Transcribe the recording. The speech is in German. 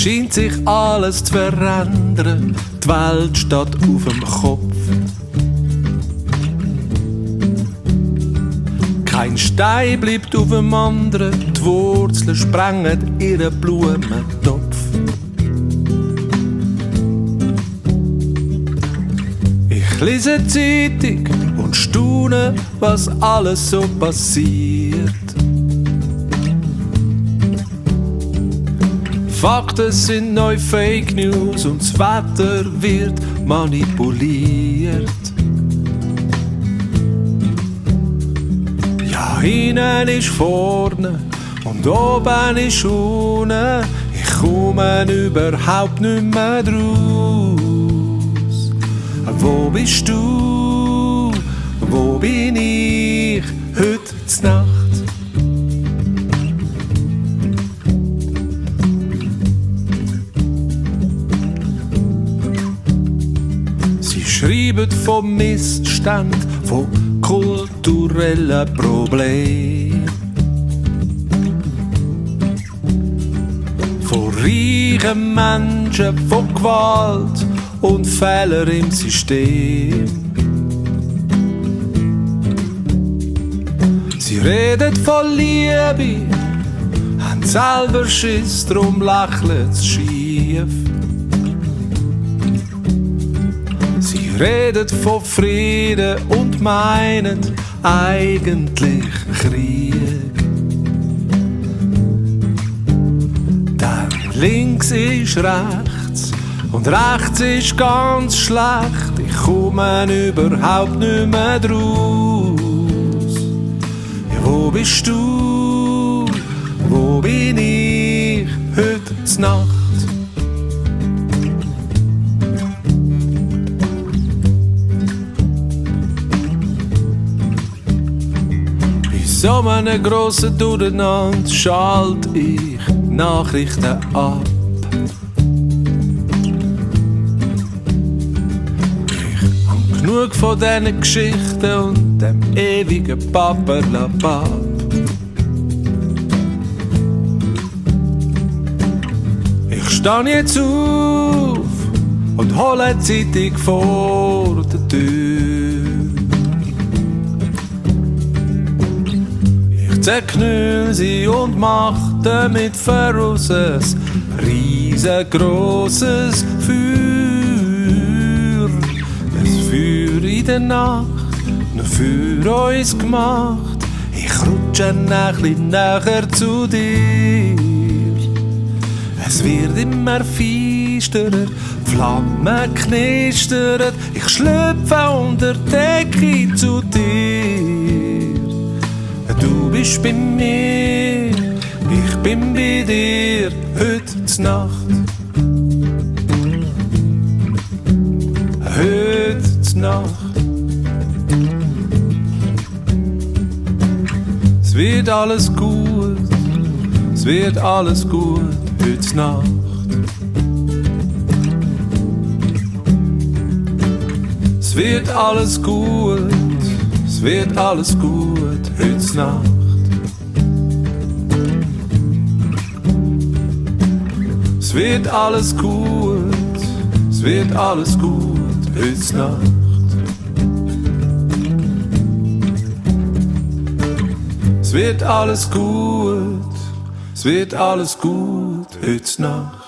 scheint sich alles zu verändern, die Welt steht auf dem Kopf. Kein Stein bleibt auf dem anderen, die Wurzeln sprengen ihren Blumentopf. Ich lese die Zeitung und staune, was alles so passiert. Fakten sind neu Fake News und das Wetter wird manipuliert. Ja, hinten ist vorne und oben ist unten. Ich komme überhaupt nicht mehr draus. Wo bist du? Wo bin ich heute Nacht? Sie schreiben von Missständen, von kulturellen Problemen, von reichen Menschen, von Gewalt und Fehler im System. Sie reden von Liebe, haben selber Schiss, drum lächeln sie schief. Sie reden von Frieden und meinen eigentlich Krieg. Denn links ist rechts und rechts ist ganz schlecht. Ich komme überhaupt nicht mehr draus. Ja, wo bist du? Wo bin ich heute Nacht? Bei so einem grossen Durcheinander schalte ich Nachrichten ab. Genug von diesen Geschichten und dem ewigen Paperlapap. Ich stehe jetzt auf und hole die Zeitung vor der Tür. Ich zerknüll sie und mach damit voraus ein riesengroßes Feuer. Für in der Nacht, nur für uns gemacht. Ich rutsche ein bisschen näher zu dir. Es wird immer feisterer, Flammen knistern. Ich schlüpfe unter die Decke zu dir. Du bist bei mir, ich bin bei dir heute Nacht. Heute Nacht. Es wird alles gut, es wird alles gut, heute Nacht. Es wird alles gut, es wird alles gut, heute Nacht. Es wird alles gut, es wird alles gut, heute Nacht. Es wird alles gut, es wird alles gut, heute Nacht.